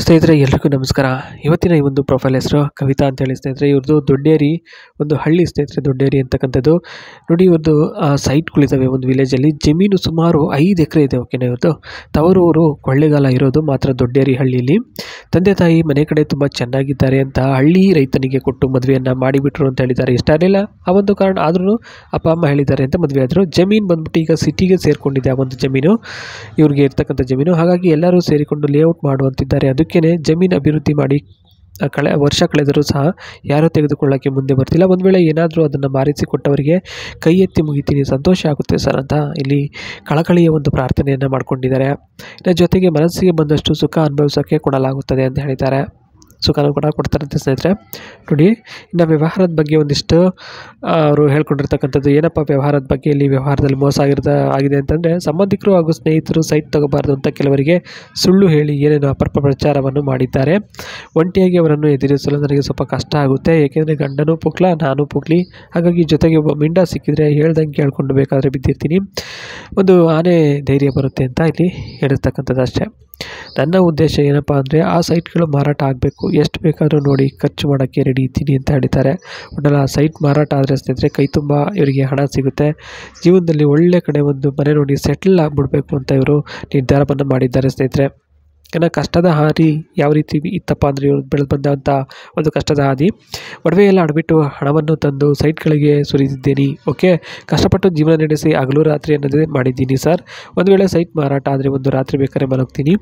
ಸ್ನೇಹಿತರೆ ಎಲ್ರಿಗೂ ನಮಸ್ಕಾರ. ಇವತ್ತಿನ ಈ ಒಂದು ಪ್ರೊಫೈಲ್ ಹೆಸರು ಕವಿತಾ ಅಂತೇಳಿ ಸ್ನೇಹಿತರೆ. ಇವ್ರದ್ದು ದೊಡ್ಡೇರಿ ಒಂದು ಹಳ್ಳಿ ಸ್ನೇಹಿತರೆ, ದೊಡ್ಡೇರಿ ಅಂತಕ್ಕಂಥದ್ದು. ನೋಡಿ, ಇವ್ರದ್ದು ಸೈಟ್ಗಳಿದ್ದಾವೆ ಒಂದು ವಿಲೇಜಲ್ಲಿ. ಜಮೀನು ಸುಮಾರು 5 ಎಕರೆ ಇದೆ. ಓಕೆನಾ, ಇವ್ರದ್ದು ತವರೂರು ಕೊಳ್ಳೇಗಾಲ ಇರೋದು ಮಾತ್ರ ದೊಡ್ಡೇರಿ ಹಳ್ಳಿಯಲ್ಲಿ. ತಂದೆ ತಾಯಿ ಮನೆ ಕಡೆ ತುಂಬ ಚೆನ್ನಾಗಿದ್ದಾರೆ ಅಂತ ಹಳ್ಳಿ ರೈತನಿಗೆ ಕೊಟ್ಟು ಮದುವೆಯನ್ನು ಮಾಡಿಬಿಟ್ರು ಅಂತ ಹೇಳಿದ್ದಾರೆ. ಇಷ್ಟ ಆಗಲಿಲ್ಲ ಆ ಒಂದು ಕಾರಣ, ಆದ್ರೂ ಅಪ್ಪ ಅಮ್ಮ ಹೇಳಿದ್ದಾರೆ ಅಂತ ಮದುವೆ ಆದರು. ಜಮೀನು ಬಂದ್ಬಿಟ್ಟು ಈಗ ಸಿಟಿಗೆ ಸೇರಿಕೊಂಡಿದೆ ಆ ಒಂದು ಜಮೀನು, ಇವ್ರಿಗೆ ಇರ್ತಕ್ಕಂಥ ಜಮೀನು. ಹಾಗಾಗಿ ಎಲ್ಲರೂ ಸೇರಿಕೊಂಡು ಲೇಔಟ್ ಮಾಡುವಂತಿದ್ದಾರೆ. ಅದಕ್ಕೇ ಜಮೀನು ಅಭಿವೃದ್ಧಿ ಮಾಡಿ ವರ್ಷ ಕಳೆದರೂ ಸಹ ಯಾರೂ ತೆಗೆದುಕೊಳ್ಳೋಕ್ಕೆ ಮುಂದೆ ಬರ್ತಿಲ್ಲ. ಒಂದು ವೇಳೆ ಏನಾದರೂ ಅದನ್ನು ಮಾರಿಸಿಕೊಟ್ಟವರಿಗೆ ಕೈ ಎತ್ತಿ ಮುಗಿತೀನಿ, ಸಂತೋಷ ಆಗುತ್ತೆ ಸರ್ ಅಂತ ಇಲ್ಲಿ ಕಳಕಳಿಯ ಒಂದು ಪ್ರಾರ್ಥನೆಯನ್ನು ಮಾಡ್ಕೊಂಡಿದ್ದಾರೆ. ಇನ್ನು ಜೊತೆಗೆ ಮನಸ್ಸಿಗೆ ಬಂದಷ್ಟು ಸುಖ ಅನುಭವಿಸೋಕ್ಕೆ ಕೊಡಲಾಗುತ್ತದೆ ಅಂತ ಹೇಳಿದ್ದಾರೆ. ಸುಖನೂ ಕೂಡ ಕೊಡ್ತಾರಂತೆ ಸ್ನೇಹಿತರೆ. ನೋಡಿ, ಇನ್ನು ವ್ಯವಹಾರದ ಬಗ್ಗೆ ಒಂದಿಷ್ಟು ಅವರು ಹೇಳ್ಕೊಂಡಿರ್ತಕ್ಕಂಥದ್ದು ಏನಪ್ಪ ವ್ಯವಹಾರದ ಬಗ್ಗೆ. ಇಲ್ಲಿ ವ್ಯವಹಾರದಲ್ಲಿ ಮೋಸ ಆಗಿದೆ ಅಂತಂದರೆ, ಸಂಬಂಧಿಕರು ಹಾಗೂ ಸ್ನೇಹಿತರು ಸೈಟ್ ತಗೋಬಾರ್ದು ಅಂತ ಕೆಲವರಿಗೆ ಸುಳ್ಳು ಹೇಳಿ ಏನೇನು ಅಪಪ್ರಚಾರವನ್ನು ಮಾಡಿದ್ದಾರೆ. ಒಂಟಿಯಾಗಿ ಅವರನ್ನು ಎದುರಿಸಲು ನನಗೆ ಸ್ವಲ್ಪ ಕಷ್ಟ ಆಗುತ್ತೆ, ಏಕೆಂದರೆ ಗಂಡನೂ ಪುಕ್ಲ ನಾನು ಪುಕ್ಲಿ. ಹಾಗಾಗಿ ಜೊತೆಗೆ ಒಬ್ಬ ಮಿಂಡ ಸಿಕ್ಕಿದರೆ ಹೇಳ್ದಂಗೆ ಕೇಳ್ಕೊಂಡು ಬೇಕಾದರೆ ಬಿದ್ದಿರ್ತೀನಿ, ಒಂದು ಆನೆ ಧೈರ್ಯ ಬರುತ್ತೆ ಅಂತ ಇಲ್ಲಿ ಹೇಳಿರ್ತಕ್ಕಂಥದ್ದು ಅಷ್ಟೇ. ನನ್ನ ಉದ್ದೇಶ ಏನಪ್ಪ ಅಂದರೆ, ಆ ಸೈಟ್ಗಳು ಮಾರಾಟ ಆಗಬೇಕು, ಎಷ್ಟು ಬೇಕಾದರೂ ನೋಡಿ ಖರ್ಚು ಮಾಡೋಕ್ಕೆ ರೆಡಿ ಇದ್ದೀನಿ ಅಂತ ಹೇಳಿದ್ದಾರೆ. ಒಟ್ಟಲ್ಲಿ ಆ ಸೈಟ್ ಮಾರಾಟ ಆದರೆ ಸ್ನೇಹಿತರೆ ಕೈ ತುಂಬ ಇವರಿಗೆ ಹಣ ಸಿಗುತ್ತೆ. ಜೀವನದಲ್ಲಿ ಒಳ್ಳೆ ಕಡೆ ಒಂದು ಮನೆ ನೋಡಿ ಸೆಟ್ಲ್ ಆಗಿಬಿಡ್ಬೇಕು ಅಂತ ಇವರು ನಿರ್ಧಾರವನ್ನು ಮಾಡಿದ್ದಾರೆ ಸ್ನೇಹಿತರೆ. ಇನ್ನು ಕಷ್ಟದ ಹಾದಿ ಯಾವ ರೀತಿ ಇತ್ತಪ್ಪ ಅಂದರೆ, ಇವರು ಬೆಳೆದು ಬಂದಂಥ ಒಂದು ಕಷ್ಟದ ಹಾದಿ. ಒಡವೆ ಎಲ್ಲ ಆಡ್ಬಿಟ್ಟು ಹಣವನ್ನು ತಂದು ಸೈಟ್ಗಳಿಗೆ ಸುರಿದಿದ್ದೀನಿ. ಓಕೆ, ಕಷ್ಟಪಟ್ಟು ಜೀವನ ನಡೆಸಿ ಹಗಲು ರಾತ್ರಿ ಅನ್ನೋದೇ ಮಾಡಿದ್ದೀನಿ ಸರ್. ಒಂದು ವೇಳೆ ಸೈಟ್ ಮಾರಾಟ ಆದರೆ ಒಂದು ರಾತ್ರಿ ಬೇಕಾದ್ರೆ ಮಲಗ್ತೀನಿ,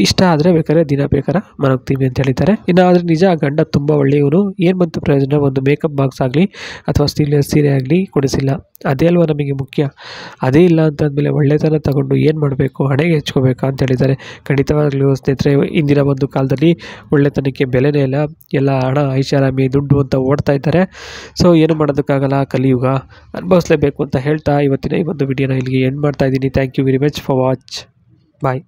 ಇಷ್ಟ ಆದರೆ ಬೇಕಾದ್ರೆ ದಿನ ಬೇಕಾದ್ರೆ ಮಲಗ್ತೀನಿ ಅಂತ ಹೇಳಿದ್ದಾರೆ. ಇನ್ನು ಆದರೆ ನಿಜ ಗಂಡ ತುಂಬ ಒಳ್ಳೆಯವನು, ಏನು ಬಂತು ಪ್ರಯೋಜನ, ಒಂದು ಮೇಕಪ್ ಬಾಕ್ಸ್ ಆಗಲಿ ಅಥವಾ ಸೀರೆ ಆಗಲಿ ಕೊಡಿಸಿಲ್ಲ. ಅದೇ ಅಲ್ವ ನಮಗೆ ಮುಖ್ಯ. ಅದೇ ಇಲ್ಲ ಅಂತಂದಮೇಲೆ ಒಳ್ಳೆತನ ತಗೊಂಡು ಏನು ಮಾಡಬೇಕು, ಹಣೆಗೆ ಹೆಚ್ಕೋಬೇಕಾ ಅಂತ ಹೇಳಿದ್ದಾರೆ. ಖಂಡಿತವಾಗ್ಲೂ ಸ್ನೇಹಿತರೆ, ಇಂದಿನ ಒಂದು ಕಾಲದಲ್ಲಿ ಒಳ್ಳೆತನಕ್ಕೆ ಬೆಲೆನೇ ಇಲ್ಲ. ಎಲ್ಲ ಹಣ, ಐಷಾರಾಮಿ, ದುಡ್ಡು ಅಂತ ಓಡ್ತಾ ಇದ್ದಾರೆ. ಸೊ ಏನು ಮಾಡೋದಕ್ಕಾಗಲ್ಲ, ಕಲಿಯುಗ, ಅನುಭವಿಸಲೇಬೇಕು ಅಂತ ಹೇಳ್ತಾ ಇವತ್ತಿನ ಈ ಒಂದು ವಿಡಿಯೋನ ಇಲ್ಲಿಗೆ ಎಂಡ್ ಮಾಡ್ತಾ ಇದ್ದೀನಿ. Thank you very much for watch. Bye.